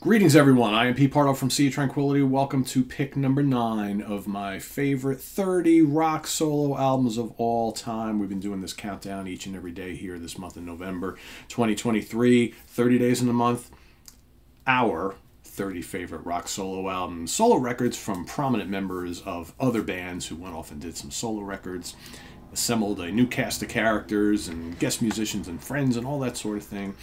Greetings, everyone. I am Pete Pardo from Sea of Tranquility. Welcome to pick number 9 of my favorite 30 rock solo albums of all time. We've been doing this countdown each and every day here this month in November 2023. 30 days in the month. Our 30 favorite rock solo albums. Solo records from prominent members of other bands who went off and did some solo records. Assembled a new cast of characters and guest musicians and friends and all that sort of thing.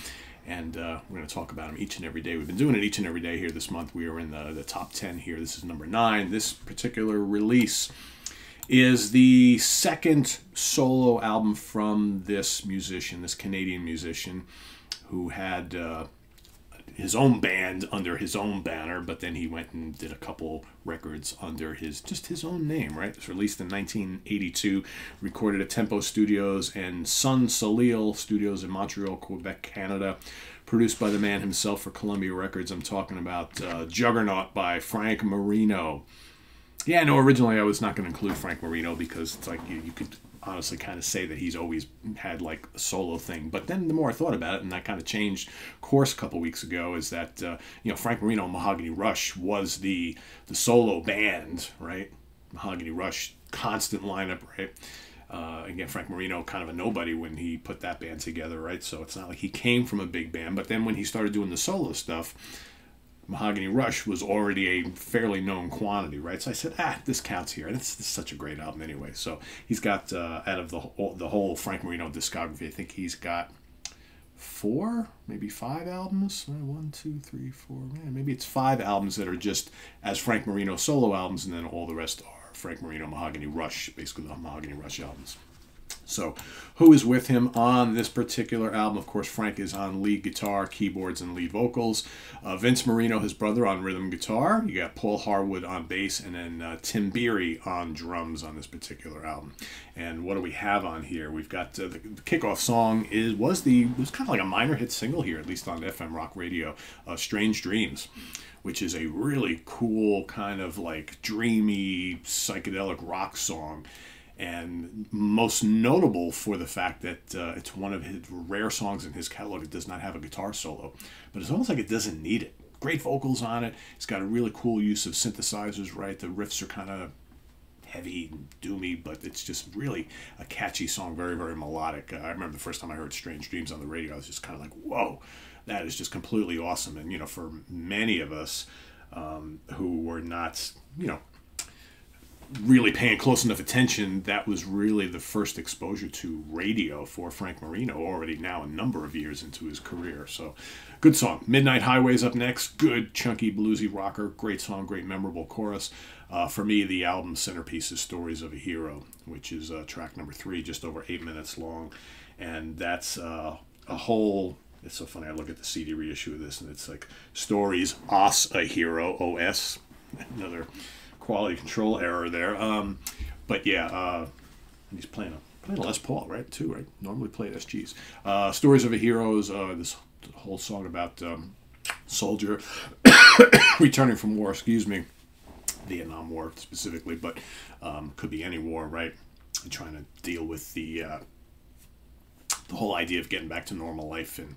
And we're going to talk about them each and every day. We've been doing it each and every day here this month. We are in the top 10 here. This is number 9. This particular release is the second solo album from this musician, this Canadian musician, who had his own band under his own banner, but then he went and did a couple records under his own name, right? It was released in 1982, recorded at Tempo Studios and Sun Soleil Studios in Montreal, Quebec, Canada, produced by the man himself for Columbia Records. I'm talking about Juggernaut by Frank Marino. Yeah, no, originally I was not going to include Frank Marino because it's like you could honestly kind of say that he's always had like a solo thing. But then the more I thought about it, and that kind of changed course a couple weeks ago, is that Frank Marino and Mahogany Rush was the solo band, right? Mahogany Rush, constant lineup, right? Again, Frank Marino, kind of a nobody when he put that band together, right? So it's not like he came from a big band. But then when he started doing the solo stuff, Mahogany Rush was already a fairly known quantity, right? So I said, this counts here. And it's such a great album anyway. So he's got, out of the whole Frank Marino discography, I think he's got 4, maybe 5 albums. 1, 2, 3, 4, maybe it's 5 albums that are just as Frank Marino solo albums, and then all the rest are Frank Marino Mahogany Rush, basically the Mahogany Rush albums. So, who is with him on this particular album? Of course, Frank is on lead guitar, keyboards, and lead vocals. Vince Marino, his brother, on rhythm guitar. You got Paul Harwood on bass, and then Tim Beery on drums on this particular album. And what do we have on here? We've got the kickoff song was kind of like a minor hit single here, at least on FM rock radio. "Strange Dreams," which is a really cool kind of like dreamy psychedelic rock song. And most notable for the fact that it's one of his rare songs in his catalog that does not have a guitar solo. But it's almost like it doesn't need it. Great vocals on it. It's got a really cool use of synthesizers, right? The riffs are kind of heavy and doomy, but it's just really a catchy song, very, very melodic. I remember the first time I heard "Strange Dreams" on the radio, I was just kind of like, whoa, that is just completely awesome. And, for many of us who were not, really paying close enough attention, that was really the first exposure to radio for Frank Marino, already now a number of years into his career. So, good song. "Midnight Highway's" up next. Good, chunky, bluesy rocker. Great song, great, memorable chorus. For me, the album centerpiece is "Stories of a Hero," which is track number 3, just over 8 minutes long. And that's a whole... It's so funny, I look at the CD reissue of this, and it's like "Stories Os a Hero," O-S. Another quality control error there. But yeah, he's playing a Les Paul, right? Too, right? Normally played SGs. "Stories of a Hero" is this whole song about soldier returning from war, Vietnam War specifically, but could be any war, right? And trying to deal with the whole idea of getting back to normal life, and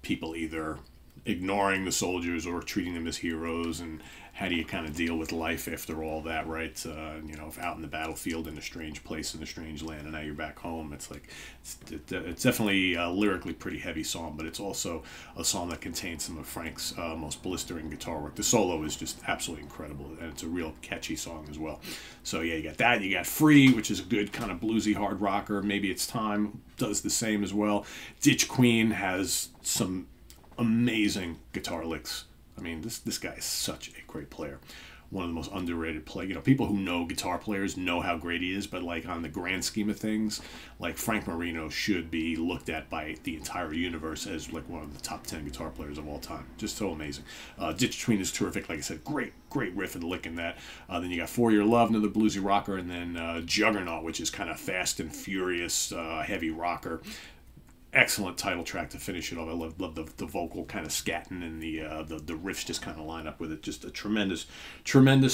people either ignoring the soldiers or treating them as heroes, and how do you kind of deal with life after all that, right? If out in the battlefield in a strange place in a strange land, and now you're back home, it's like it's definitely a lyrically pretty heavy song, but it's also a song that contains some of Frank's most blistering guitar work. The solo is just absolutely incredible, and it's a real catchy song as well. So yeah, you got that. You got "Free," which is a good kind of bluesy hard rocker. "Maybe It's Time" does the same as well. "Ditch Queen" has some amazing guitar licks. I mean, this guy is such a great player. One of the most underrated players. People who know guitar players know how great he is, but like on the grand scheme of things, like Frank Marino should be looked at by the entire universe as like one of the top 10 guitar players of all time. Just so amazing. "Ditch Queen" is terrific. Like I said, great riff and lick in that. Then you got "For Your Love," another bluesy rocker, and then Juggernaut, which is kind of fast and furious, heavy rocker. excellent title track to finish it off. I love the vocal kind of scatting, and the riffs just kind of line up with it. Just a tremendous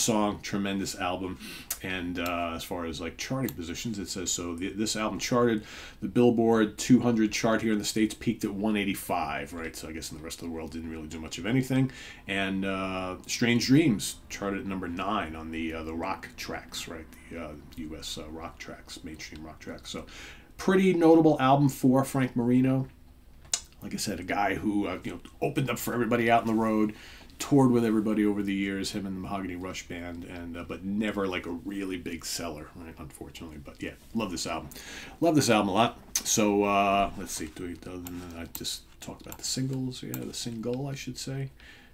song, tremendous album. And as far as like charting positions, it says so. This album charted the Billboard 200 chart here in the States, peaked at 185, right? So I guess in the rest of the world didn't really do much of anything. And Strange Dreams charted at number 9 on the rock tracks, right? The U.S. Rock tracks, mainstream rock tracks. So pretty notable album for Frank Marino. Like I said, a guy who opened up for everybody out on the road, toured with everybody over the years, him and the Mahogany Rush band, and but never like a really big seller, right? Unfortunately, but yeah, love this album a lot. So let's see, other than that, I just talked about the singles, the single, I should say.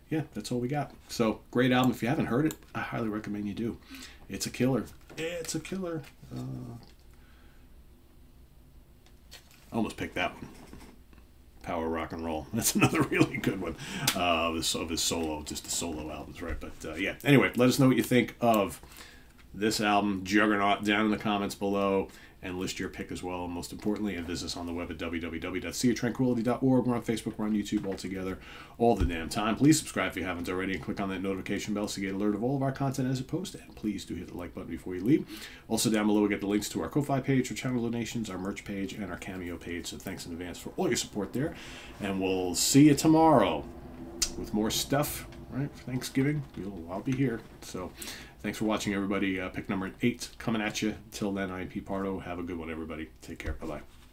Yeah, that's all we got. So great album. If you haven't heard it, I highly recommend you do. It's a killer. It's a killer. I almost picked that one. Power Rock and Roll. That's another really good one of his solo, just the solo albums, right? But yeah, anyway, let us know what you think of this album, Juggernaut, down in the comments below, and list your pick as well. And most importantly, and visit us on the web at www.seaoftranquility.org. We're on Facebook, we're on YouTube, all together, all the damn time. Please subscribe if you haven't already, and click on that notification bell so you get alert of all of our content as it posted. And please do hit the like button before you leave. Also down below, we get the links to our Ko-Fi page for channel donations, our merch page, and our Cameo page. So thanks in advance for all your support there. And we'll see you tomorrow with more stuff, right? For Thanksgiving, I'll be here. So thanks for watching, everybody. Pick number 8 coming at you. Till then, I'm Pete Pardo. Have a good one, everybody. Take care. Bye-bye.